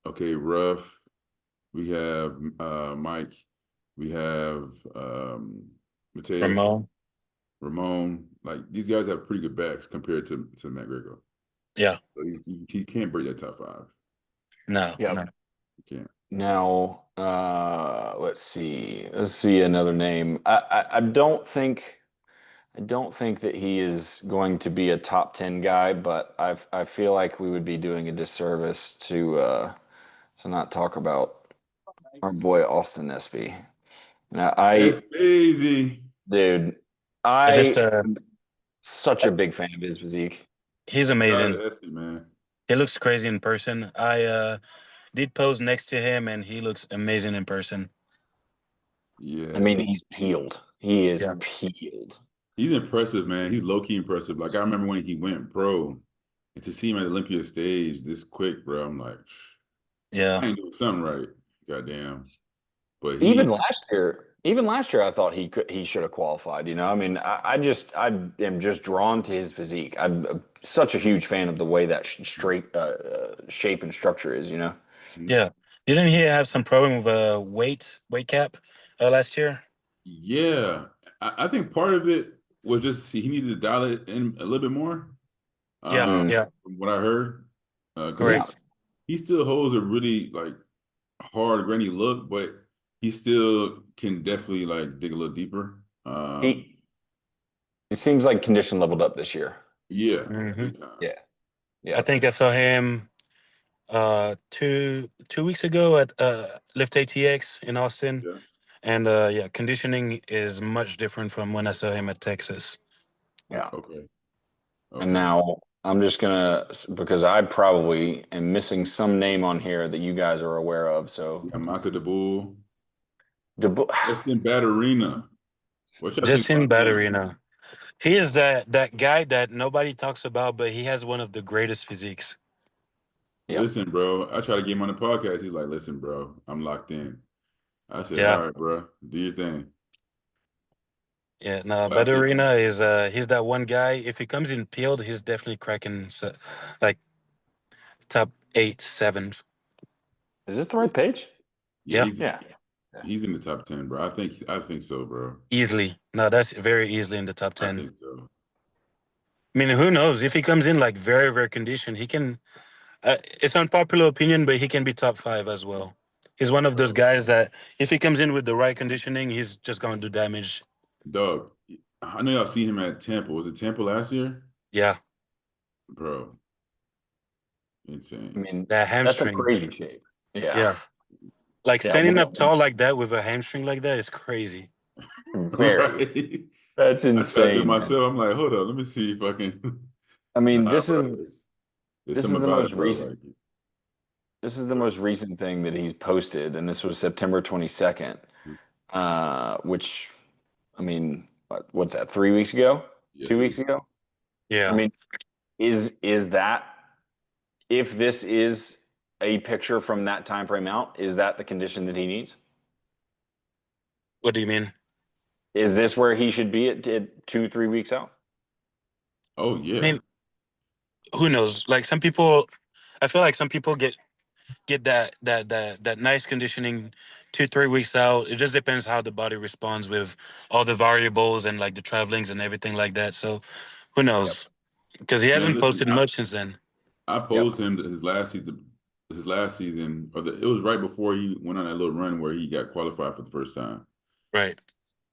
okay, Ruff, We have Mike. We have Mateus, Ramon. Ramon. Like these guys have pretty good backs compared to Matt Grego. Yeah. So he can't break that top five. No. Yep. No. He can't. Now, let's see. Let's see another name. I don't think that he is going to be a top 10 guy, but I feel like we would be doing a disservice to not talk about our boy Austin Nesby. Now, That's easy. dude, I just such a big fan of his physique. he's Shout out amazing. to Esty, man. He looks crazy in person. I did pose next to him, and he looks amazing in person. Yeah, I mean, he's peeled. He is Yeah. peeled. he's impressive, man. He's low key impressive. Like I remember when he went pro, and to see him at the Olympia stage this quick, bro. I'm like, Yeah. I ain't doing something right. Goddamn. But Even last year, I thought he should have qualified. You know, I mean, I am just drawn to his physique. I'm such a huge fan of the way that straight shape and structure is. You know. Yeah. Didn't he have some problem with a weight cap last year? yeah, I think part of it was just he needed to dial it in a little bit more. Yeah. Mm. Yeah. From what I heard, because Yeah. Correct. he still holds a really like hard, grainy look, but he still can definitely like dig a little deeper. He it seems like condition leveled up this year. Yeah, Hmm. big time. Yeah. I Yeah. think I saw him two weeks ago at Lift ATX in Austin. Yeah. And yeah, conditioning is much different from when I saw him at Texas. Yeah. Okay. And Okay. now I'm just gonna because I probably am missing some name on here that you guys are aware of. So Yeah, Maka the Bull. DeBu- Justin Batterina. What y'all think Justin about him? Batterina. He is that guy that nobody talks about, but he has one of the greatest physiques. Yep. Listen, bro. I try to get him on the podcast. He's like, listen, bro, I'm locked in. I said, Yeah. all right, bro, do your thing. Yeah, no, But I think, Batterina is he's that one guy. If he comes in peeled, he's definitely cracking like top 8, 7. Is this the right page? yeah, Yeah, Yeah. he's in the top 10, bro. I think so, bro. easily. No, that's very easily in the top I 10. think so. I mean, who knows if he comes in like very very conditioned, he can. It's unpopular opinion, but he can be top 5 as well. He's one of those Bro. guys that if he comes in with the right conditioning, he's just gonna do damage. Dog, I know y'all seen him at Tampa. Was it Tampa last year? Yeah, Bro, I insane. mean, that that's a hamstring. crazy shape. Yeah. Yeah, like Yeah. standing up tall like that with a hamstring like that is crazy. Very. Right? That's I tried to do it insane, man. myself. I'm like, hold on, let me see if I can. I mean, Nah, bro, there's this is something the about most it, bro. recent Like, this is the most recent thing that he's posted, and this was September 22nd, which, I mean, what's that? 3 weeks ago? yeah, 2 weeks ago? I Yeah. mean, is that if this is a picture from that time frame out, is that the condition that he needs? What do you mean? Is this where he should be at 2, 3 weeks out? oh I yeah, mean, who knows? Like some people, I feel like some people get that nice conditioning 2 3 weeks out. It just depends how the body responds with all the variables and like the travelings and everything like that. So who Yep. knows? Because he man. hasn't Listen, posted much since then. I Yep. posed him his last season, it was right before he went on that little run where he got qualified for the first time. Right.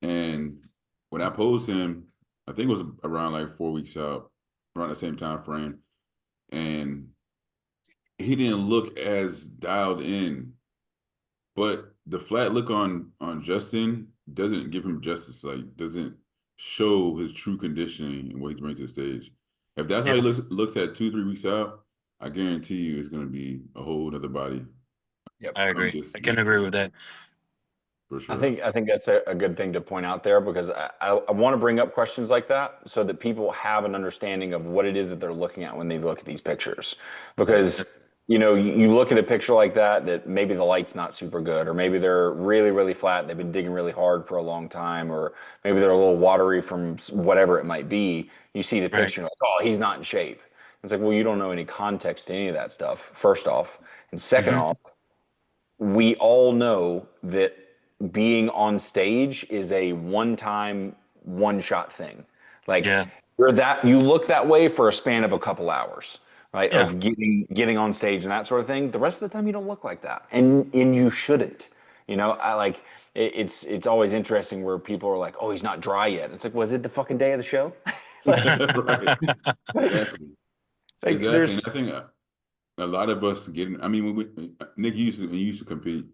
And when I posed him, I think it was around like 4 weeks out, around the same time frame, and he didn't look as dialed in. But the flat look on Justin doesn't give him justice. Like doesn't show his true conditioning and what he's bringing to the stage. If that's how he Yeah, looks at 2 3 weeks out, I guarantee you it's going to be a whole other body Yep. I from agree. I can this agree with that. for I sure. think I think that's a good thing to point out there because I want to bring up questions like that so that people have an understanding of what it is that they're looking at when they look at these pictures. Because you look at a picture like that maybe the light's not super good, or maybe they're really really flat. They've been digging really hard for a long time, or maybe they're a little watery from whatever it might be. You see the Right. picture, and you're like, oh, he's not in shape. It's like, well, you don't know any context to any of that stuff. First off, and second Hmm. off, we all know that being on stage is a one-time, one-shot thing. Like Yeah. you look that way for a span of a couple hours, right? Yeah. Of getting on stage and that sort of thing. The rest of the time you don't look like that. And you shouldn't. You know, it's always interesting where people are like, "Oh, he's not dry yet." It's like, was it the fucking day of the show? Right. Exactly. Like Exactly. there's And I think a lot of us getting, I mean, Nick when you used to compete,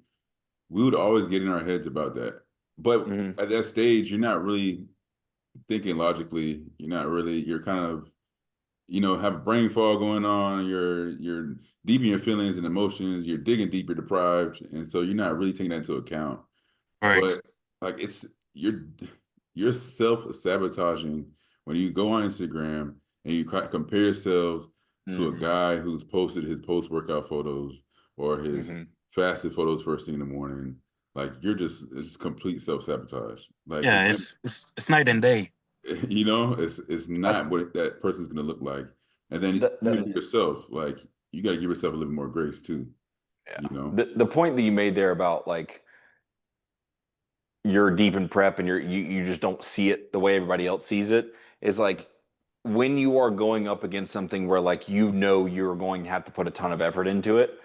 we would always get in our heads about that. But Mhm. at that stage, you're not really thinking logically. You're kind of, have a brain fog going on. You're deep in your feelings and emotions. You're digging deep, you're deprived. And so you're not really taking that into account. Right. But like you're self-sabotaging when you go on Instagram and you compare yourselves to a Mhm. guy who's posted his post-workout photos or his Mhm. fasted photos first thing in the morning. Like it's complete self-sabotage. Like Yeah, again, it's night and day. it's I, not what that person's gonna look like. And then even for the, yourself, like you got to give yourself a little more grace too. yeah. You know. The point that you made there about like you're deep in prep and you just don't see it the way everybody else sees it is like when you are going up against something where like you're going to have to put a ton of effort into it.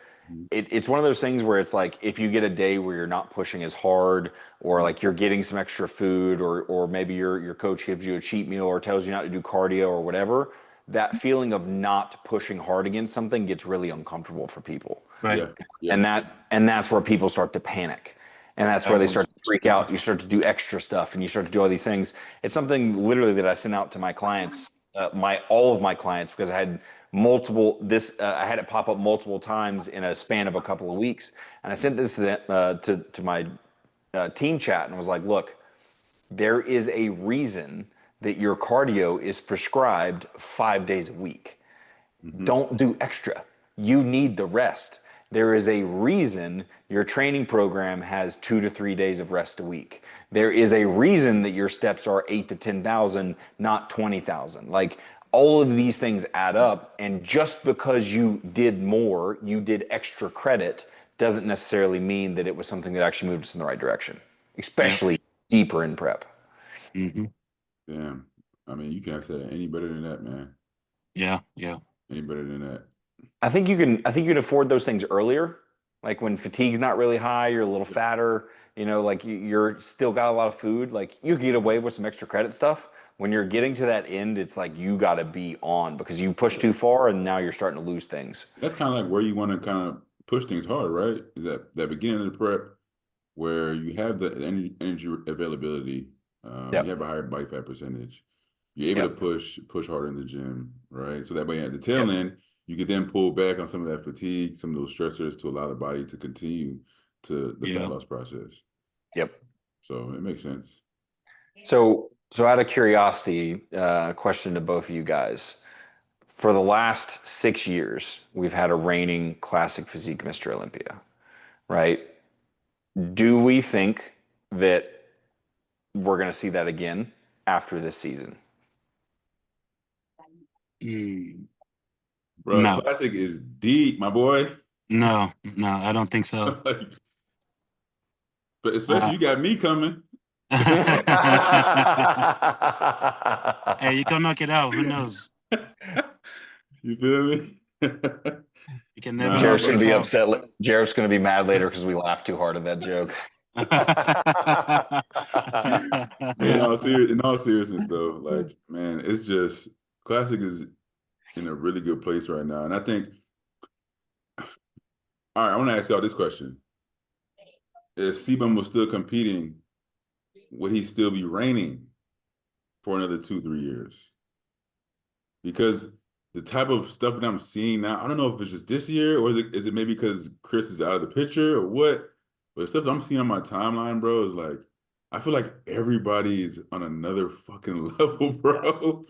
It's one of those things where it's like if you get a day where you're not pushing as hard or like you're getting some extra food or maybe your coach gives you a cheat meal or tells you not to do cardio or whatever, that feeling of not pushing hard against something gets really uncomfortable for people. Right. Yeah. Yeah. And that's where people start to panic. And that's where they start to freak out. You start to do extra stuff and you start to do all these things. It's something literally that I sent out to my clients, all of my clients, because I had it pop up multiple times in a span of a couple of weeks. And I sent this to my team chat and was like, look, there is a reason that your cardio is prescribed 5 days a week. Mm-hmm. Don't do extra. You need the rest. There is a reason your training program has 2 to 3 days of rest a week. There is a reason that your steps are 8 to 10,000, not 20,000. Like all of these things add up. And just because you did more, you did extra credit, doesn't necessarily mean that it was something that actually moved us in the right direction, Yeah. especially deeper in prep. Hmm. Damn. I mean, you can't say that any better than that, man. Yeah. Yeah. Any better than that. I think you can afford those things earlier. Like when fatigue's not really high, you're a little fatter, like you're still got a lot of food, like you can get away with some extra credit stuff. When you're getting to that end, it's like you got to be on because you push too far and now you're starting to lose things. That's kind of like where you want to kind of push things hard, right? Is that beginning of the prep where you have the energy availability, you Yep. have a higher body fat percentage, you're able to Yep. push harder in the gym, right? So that way at the tail Yep. end, you could then pull back on some of that fatigue, some of those stressors to allow the body to continue to the fat Yeah. loss process. Yep. So it makes sense. So out of curiosity, question to both of you guys. For the last 6 years, we've had a reigning classic physique Mr. Olympia, right? Do we think that we're going to see that again after this season? Mm, Bro, no. classic is deep, my boy. No. No. I don't think so. But especially Uh, you got me coming. hey, you can knock it out. Who knows? You feel me? You can never Nah, knock Jared's going to this be out. upset. Jared's going to be mad later because we laughed too hard at that joke. in all seriousness though, like man, it's just classic is in a really good place right now. And I think, all right, I want to ask y'all this question. If Sebum was still competing, would he still be reigning for another 2, 3 years? Because the type of stuff that I'm seeing now, I don't know if it's just this year or is it maybe because Chris is out of the picture or what? But the stuff that I'm seeing on my timeline, bro, is like I feel like everybody is on another fucking level, bro.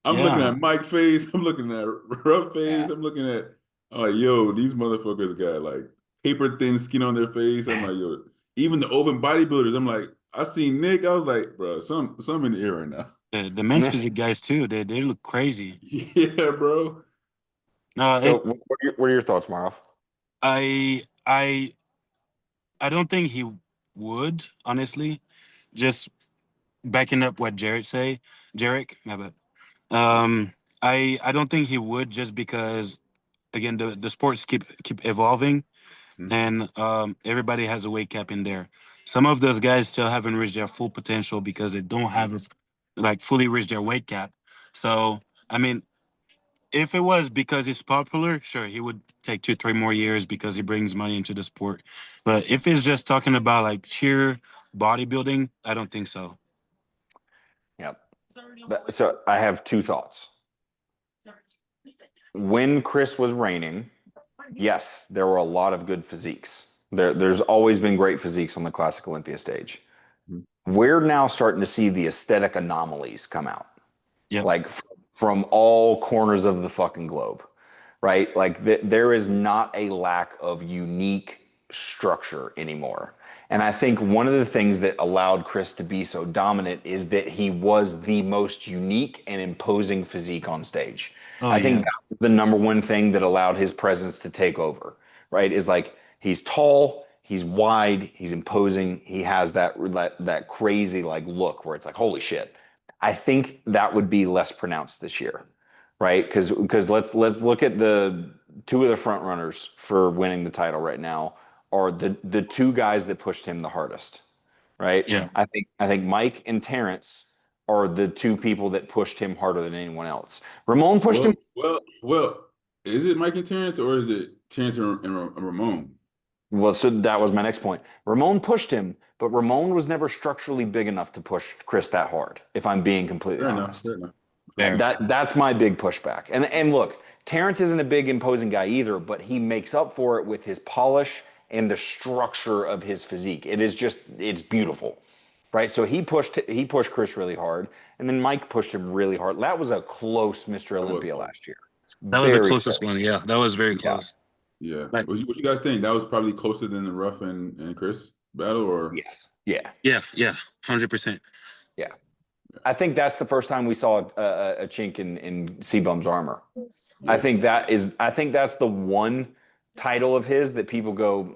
I'm looking Yeah. at Mike face, I'm looking at Rough face, Yeah. I'm looking at yo, these motherfuckers got like paper thin skin on their face. I'm like, yo, even the open bodybuilders, I'm like, I seen Nick, I was like, bro, some in the air right now. The men's physique guys too. They look crazy. Yeah, bro. No, So what are your thoughts, Marof? I I don't think he would, honestly. Just backing up what Jarek, my bad. Um, I don't think he would, just because again the sports keep evolving, Mhm. and everybody has a weight cap in there. Some of those guys still haven't reached their full potential because they don't have like fully reached their weight cap. So I mean, if it was because it's popular, sure, he would take 2, 3 more years because he brings money into the sport. But if it's just talking about like sheer bodybuilding, I don't think so. Yep. So I have two thoughts. When Chris was reigning, yes, there were a lot of good physiques. There's always been great physiques on the Classic Olympia stage. Mhm. We're now starting to see the aesthetic anomalies come out, Yep. like from all corners of the fucking globe, right? Like there is not a lack of unique structure anymore. And I think one of the things that allowed Chris to be so dominant is that he was the most unique and imposing physique on stage. Oh I think yeah. that was the number one thing that allowed his presence to take over, right? Is like he's tall, he's wide, he's imposing, he has that crazy like look where it's like, holy shit. I think that would be less pronounced this year, right? Because let's look at the two of the front runners for winning the title right now are the two guys that pushed him the hardest, right? Yeah. I think Mike and Terrence are the two people that pushed him harder than anyone else. Ramon pushed him. Well. Is it Mike and Terrence, or is it Terrence and Ramon? Well, so that was my next point. Ramon pushed him, but Ramon was never structurally big enough to push Chris that hard, if I'm being completely Fair enough. honest. Fair enough. Fair. That's my big pushback. And look, Terrence isn't a big imposing guy either, but he makes up for it with his polish and the structure of his physique. It's beautiful. Right? So he pushed Chris really hard, and then Mike pushed him really hard. That was a close Mr. That was Olympia close. last year. That was the Very closest close. one. Yeah, that was very Yeah. close. Yeah. Like, What you guys think? That was probably closer than the Ruff and Chris battle, or Yes. Yeah. yeah, 100%. Yeah. I think that's the first time we saw a chink in C-Bum's armor. I yeah. think that's the one title of his that people go,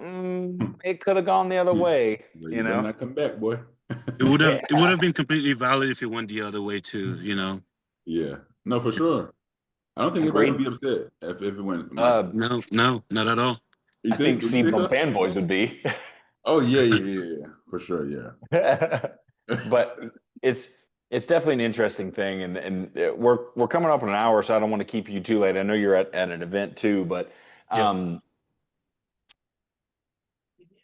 it could have gone the other way, You better not come back, boy. It would have been completely valid if it went the other way too. Yeah. No, for sure. I don't think anybody would Agreed. be upset if it went Mike's way. No, not at all. You I think think? Would you think C-Bum so? fanboys would be. Oh yeah. For sure, yeah. But it's definitely an interesting thing, and we're coming up on an hour, so I don't want to keep you too late. I know you're at an event too, but Yep.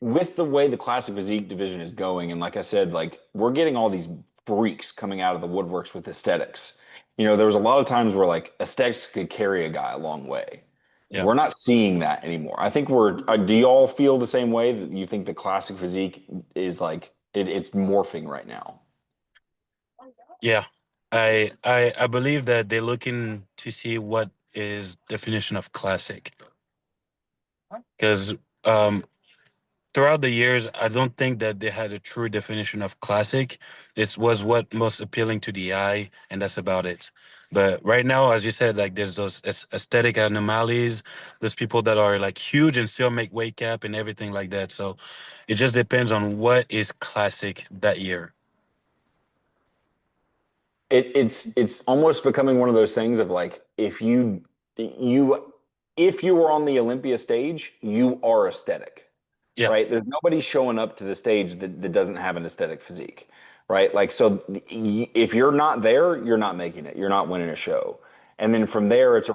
With the way the classic physique division is going, and like I said, like we're getting all these freaks coming out of the woodworks with aesthetics. There was a lot of times where like aesthetics could carry a guy a long way. Yeah. We're not seeing that anymore. I think do you all feel the same way that you think the classic physique is like it's morphing right now? Yeah. I believe that they're looking to see what is definition of classic. Because throughout the years, I don't think that they had a true definition of classic. This was what most appealing to the eye, and that's about it. But right now, as you said, like there's those aesthetic anomalies. There's people that are like huge and still make weight cap and everything like that. So it just depends on what is classic that year. It's almost becoming one of those things of like if you were on the Olympia stage, you are aesthetic, Yeah. right? There's nobody showing up to the stage that doesn't have an aesthetic physique, right? Like so, if you're not there, you're not making it. You're not winning a show. And then from there, it's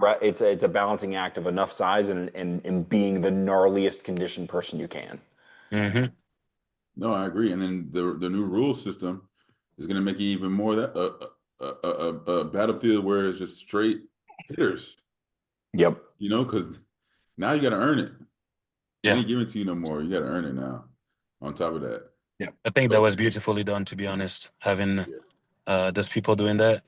a balancing act of enough size and being the gnarliest conditioned person you can. Mm-hmm. No, I agree. And then the new rule system is going to make it even more that a battlefield where it's just straight hitters. Yep. Because now you got to earn it. Yeah. It ain't given to you no more. You got to earn it now. On top of that. Yeah. I think that was beautifully done, to be honest, having those people doing that.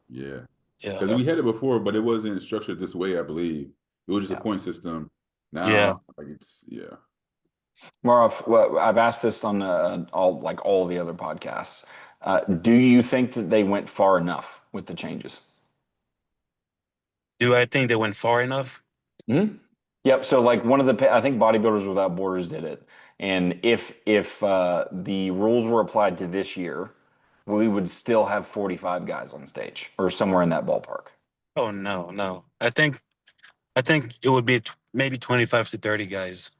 Yeah. Yeah. Because we had it before, but it wasn't structured this way, I believe. It was just a point system. Now, Yeah. like it's, yeah. Marof, well, I've asked this on all the other podcasts. Do you think that they went far enough with the changes? Do I think they went far enough? Yep. So like I think Bodybuilders Without Borders did it, And if the rules were applied to this year, we would still have 45 guys on stage or somewhere in that ballpark. Oh no. I think it would be maybe 25 to 30 guys.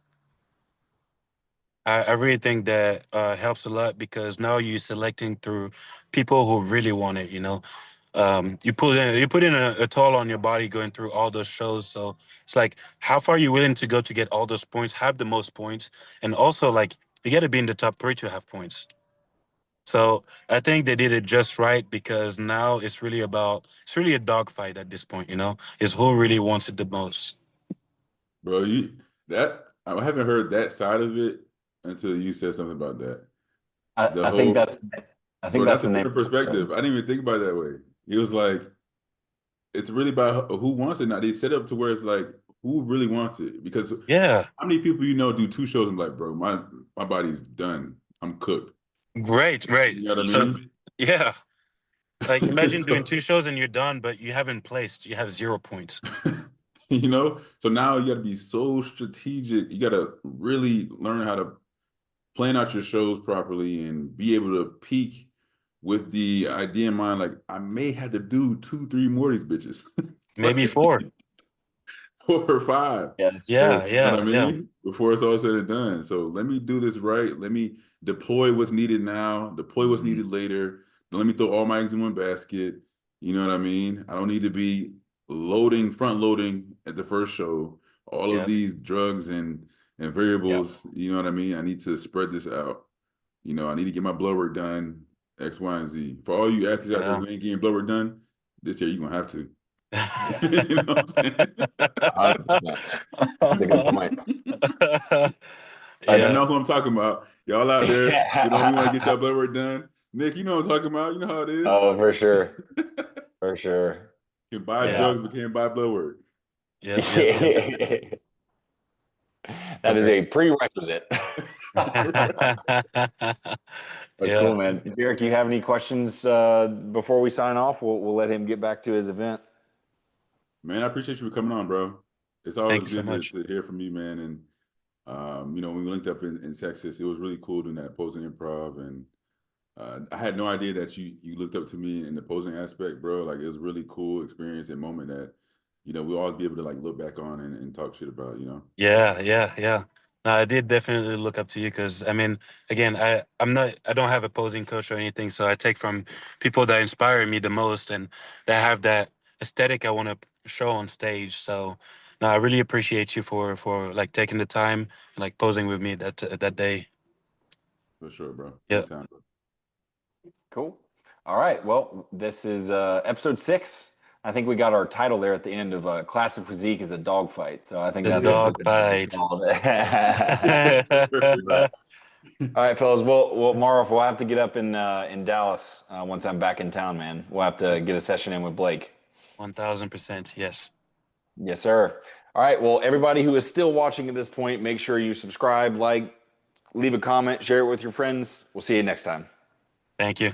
I really think that helps a lot because now you're selecting through people who really want it. You put in a toll on your body going through all those shows. So it's like, how far are you willing to go to get all those points, have the most points, and also like you got to be in the top 3 to have points. So I think they did it just right because now it's really a dogfight at this point. Is who really wants it the most. Bro, I haven't heard that side of it until you said something about that. I think that's Bro, that's the a name different of the episode. perspective. I didn't even think about it that way. He was like, it's really about who wants it now. They set it up to where it's like, who really wants it? Because Yeah, how many people do 2 shows and like, bro, my body's done. I'm cooked. great. You know what I So mean? yeah, like imagine doing So, 2 shows and you're done, but you haven't placed. You have 0 points. so now you got to be so strategic. You got to really learn how to plan out your shows properly and be able to peak with the idea in mind, like I may have to do 2, 3 more of these bitches. Maybe Like 4. 4 or 5. Yeah, that's Yeah, true. You know what I yeah. mean? Before it's all said and done. So let me do this right. Let me deploy what's needed now, deploy what's needed later. Let me throw all my eggs in one basket. You know what I mean? I don't need to be front loading at the first show, all of Yeah. these drugs and variables. You know what I mean? I need to spread this out. I need to get my blood work done, X, Y, and Z. For all you athletes out there Yeah. who ain't getting blood work done, this year you're gonna have to. Yeah, You know what I'm saying? 100%. That's a good point. I Yeah. know who I'm talking about. Y'all out there, we want to get y'all blood work done. Nick, you know what I'm talking about. You know how it is. Oh, for sure. For sure. Can buy Yeah. drugs, but can't buy blood work. Yep. That is a prerequisite. But Yeah. cool, man. Jarek, you have any questions before we sign off? We'll let him get back to his event. Man, I appreciate you for coming on, bro. It's Thank always you so good much. to hear from you, man. And when we linked up in Texas, it was really cool doing that posing improv. And I had no idea that you looked up to me in the posing aspect, bro. Like it was a really cool experience and moment that, we'll always be able to like look back on and talk shit about. Yeah. No, I did definitely look up to you because I mean, again, I don't have a posing coach or anything, so I take from people that inspire me the most and that have that aesthetic I want to show on stage. So, no, I really appreciate you for like taking the time and like posing with me that day. For sure, bro. Yeah. Anytime, bro. Cool. All right. Well, this is episode 6. I think we got our title there at the end of Classic Physique is a dogfight. So I think The that's what dog this episode is fight. called. Perfect. But, all right, fellas. Well, Marof, we'll have to get up in Dallas once I'm back in town, man. We'll have to get a session in with Blake. 1000%. Yes. Yes, sir. All right. Well, everybody who is still watching at this point, make sure you subscribe, like, leave a comment, share it with your friends. We'll see you next time. Thank you.